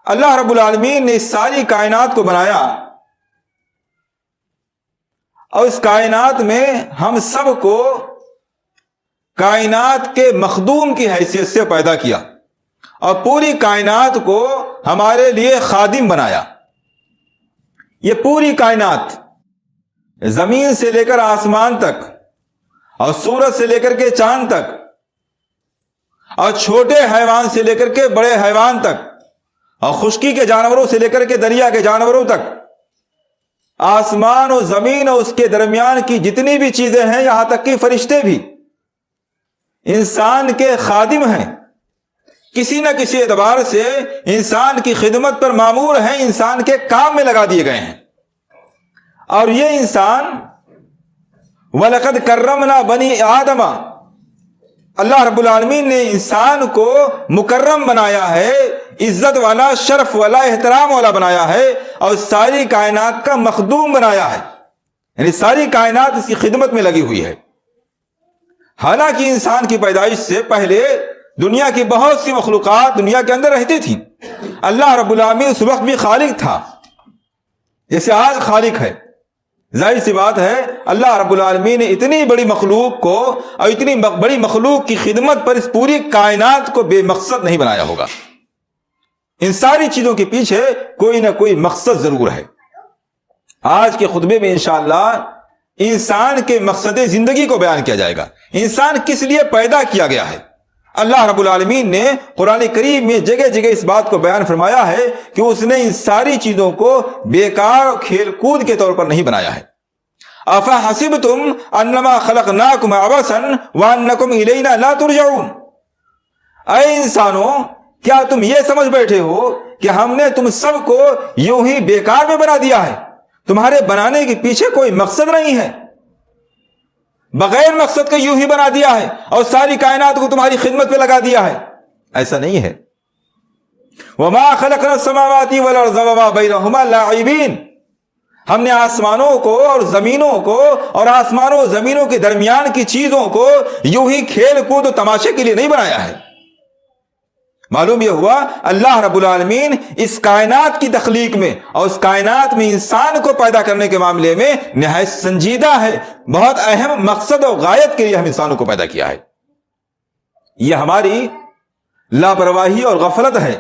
اللہ رب العالمین نے اس ساری کائنات کو بنایا اور اس کائنات میں ہم سب کو کائنات کے مخدوم کی حیثیت سے پیدا کیا اور پوری کائنات کو ہمارے لیے خادم بنایا. یہ پوری کائنات زمین سے لے کر آسمان تک اور سورج سے لے کر کے چاند تک اور چھوٹے حیوان سے لے کر کے بڑے حیوان تک اور خشکی کے جانوروں سے لے کر کے دریا کے جانوروں تک، آسمان و زمین اور اس کے درمیان کی جتنی بھی چیزیں ہیں، یہاں تک کہ فرشتے بھی انسان کے خادم ہیں. کسی نہ کسی اعتبار سے انسان کی خدمت پر مامور ہیں، انسان کے کام میں لگا دیے گئے ہیں. اور یہ انسان وَلَقَدْ كَرَّمْنَا بَنِي آدَمَ، اللہ رب العالمین نے انسان کو مکرم بنایا ہے، عزت والا، شرف والا، احترام والا بنایا ہے اور ساری کائنات کا مخدوم بنایا ہے. یعنی ساری کائنات اس کی خدمت میں لگی ہوئی ہے. حالانکہ انسان کی پیدائش سے پہلے دنیا کی بہت سی مخلوقات دنیا کے اندر رہتی تھی. اللہ رب العالمین اس وقت بھی خالق تھا جیسے آج خالق ہے. ظاہر سی بات ہے اللہ رب العالمین نے اتنی بڑی مخلوق کو اور اتنی بڑی مخلوق کی خدمت پر اس پوری کائنات کو بے مقصد نہیں بنایا ہوگا. ان ساری چیزوں کے پیچھے کوئی نہ کوئی مقصد ضرور ہے. آج کے خطبے میں انشاءاللہ انسان کے مقصد زندگی کو بیان کیا جائے گا. انسان کس لیے پیدا کیا گیا ہے. اللہ رب العالمین نے قرآن کریم میں جگہ جگہ اس بات کو بیان فرمایا ہے کہ اس نے ان ساری چیزوں کو بیکار کھیل کود کے طور پر نہیں بنایا ہے. افحسبتم انما خلقناکم عبثا وانکم الینا لا ترجعون، اے انسانوں کیا تم یہ سمجھ بیٹھے ہو کہ ہم نے تم سب کو یوں ہی بیکار میں بنا دیا ہے، تمہارے بنانے کے پیچھے کوئی مقصد نہیں ہے، بغیر مقصد کے یوں ہی بنا دیا ہے اور ساری کائنات کو تمہاری خدمت پہ لگا دیا ہے؟ ایسا نہیں ہے. وما خلقنا السماوات والارض وما بینہما لاعبین، ہم نے آسمانوں کو اور زمینوں کو اور آسمانوں و زمینوں کے درمیان کی چیزوں کو یوں ہی کھیل کود و تماشے کے لیے نہیں بنایا ہے. معلوم یہ ہوا اللہ رب العالمین اس کائنات کی تخلیق میں اور اس کائنات میں انسان کو پیدا کرنے کے معاملے میں نہایت سنجیدہ ہے. بہت اہم مقصد اور غایت کے لیے ہم انسانوں کو پیدا کیا ہے. یہ ہماری لاپرواہی اور غفلت ہے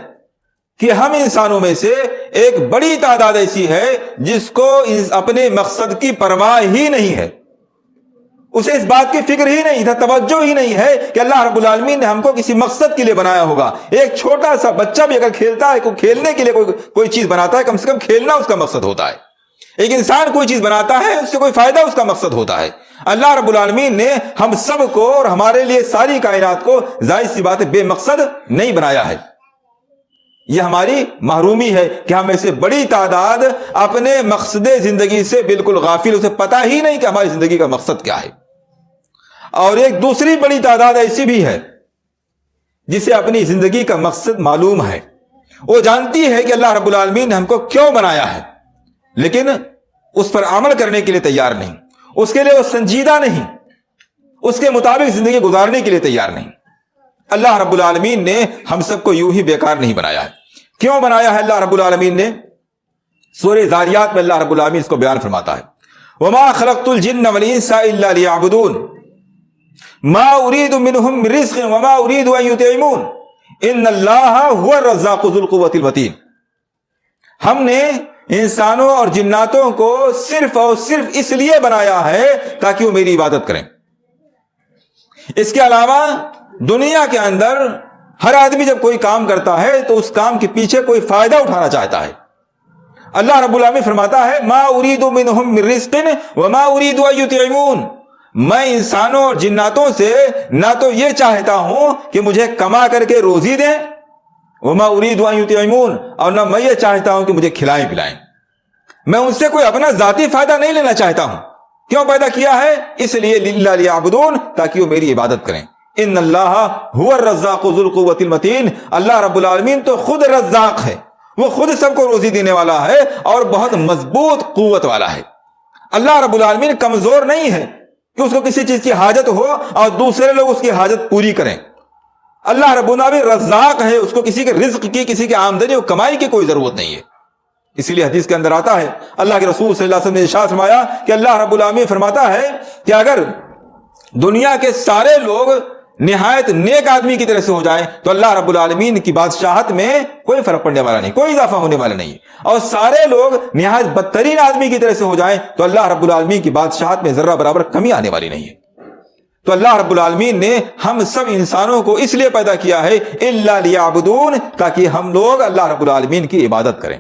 کہ ہم انسانوں میں سے ایک بڑی تعداد ایسی ہے جس کو اپنے مقصد کی پرواہ ہی نہیں ہے، اسے اس بات کی فکر ہی نہیں ہے، توجہ ہی نہیں ہے کہ اللہ رب العالمین نے ہم کو کسی مقصد کے لیے بنایا ہوگا. ایک چھوٹا سا بچہ بھی اگر کھیلتا ہے، کوئی کھیلنے کے لیے کوئی چیز بناتا ہے، کم سے کم کھیلنا اس کا مقصد ہوتا ہے. ایک انسان کوئی چیز بناتا ہے، اس سے کوئی فائدہ اس کا مقصد ہوتا ہے. اللہ رب العالمین نے ہم سب کو اور ہمارے لیے ساری کائنات کو ظاہر سی بات ہے بے مقصد نہیں بنایا ہے. یہ ہماری محرومی ہے کہ ہم ایسے بڑی تعداد اپنے مقصد زندگی سے بالکل غافل، اسے پتہ ہی نہیں کہ ہماری زندگی کا مقصد کیا ہے. اور ایک دوسری بڑی تعداد ایسی بھی ہے جسے اپنی زندگی کا مقصد معلوم ہے، وہ جانتی ہے کہ اللہ رب العالمین نے ہم کو کیوں بنایا ہے، لیکن اس پر عمل کرنے کے لیے تیار نہیں، اس کے لیے وہ سنجیدہ نہیں، اس کے مطابق زندگی گزارنے کے لیے تیار نہیں. اللہ رب العالمین نے ہم سب کو یوں ہی بیکار نہیں بنایا ہے. کیوں بنایا ہے اللہ رب العالمین نے؟ سورہ ذاریات میں اللہ رب العالمین اس کو بیان فرماتا ہے، وَمَا خَلَقْتُ الْجِنَّ وَالْإِنسَ إِلَّا لِيَعْبُدُونَ مَا أُرِيدُ مِنْهُمْ مِنْ رِزْقٍ وَمَا أُرِيدُ أَنْ يُطْعِمُونَ إِنَّ اللَّهَ هُوَ الرَّزَّاقُ ذُو الْقُوَّةِ الْمَتِينُ. ہم نے انسانوں اور جناتوں کو صرف اور صرف اس لیے بنایا ہے تاکہ وہ میری عبادت کریں. اس کے علاوہ دنیا کے اندر ہر آدمی جب کوئی کام کرتا ہے تو اس کام کے پیچھے کوئی فائدہ اٹھانا چاہتا ہے. اللہ رب العالمین فرماتا ہے ما اريد منهم من رزق وما اريد ان يطعمون، میں انسانوں اور جناتوں سے نہ تو یہ چاہتا ہوں کہ مجھے کما کر کے روزی دیں، وما اريد ان يطعمون، اور نہ میں یہ چاہتا ہوں کہ مجھے کھلائیں پلائیں. میں ان سے کوئی اپنا ذاتی فائدہ نہیں لینا چاہتا ہوں. کیوں پیدا کیا ہے؟ اس لیے للہ لیعبدون، تاکہ وہ میری عبادت کریں. ان اللہ هو الرزاق ذو القوة المتین، اللہ رب العالمین تو خود رزاق ہے، وہ خود سب کو روزی دینے والا ہے اور بہت مضبوط قوت والا ہے. اللہ رب العالمین کمزور نہیں ہے کہ اس کو کسی چیز کی حاجت ہو اور دوسرے لوگ اس کی حاجت پوری کریں. اللہ رب العالمین رزاق ہے، اس کو کسی کے رزق کی، کسی کی آمدنی اور کمائی کی کوئی ضرورت نہیں ہے۔ اسی لیے حدیث کے اندر آتا ہے، اللہ کے رسول صلی اللہ علیہ وسلم نے ارشاد فرمایا کہ اللہ رب العالمین فرماتا ہے کہ اگر دنیا کے سارے لوگ نہایت نیک آدمی کی طرح سے ہو جائیں تو اللہ رب العالمین کی بادشاہت میں کوئی فرق پڑنے والا نہیں، کوئی اضافہ ہونے والا نہیں، اور سارے لوگ نہایت بدترین آدمی کی طرح سے ہو جائیں تو اللہ رب العالمین کی بادشاہت میں ذرہ برابر کمی آنے والی نہیں ہے۔ تو اللہ رب العالمین نے ہم سب انسانوں کو اس لیے پیدا کیا ہے الا لیعبدون، تاکہ ہم لوگ اللہ رب العالمین کی عبادت کریں۔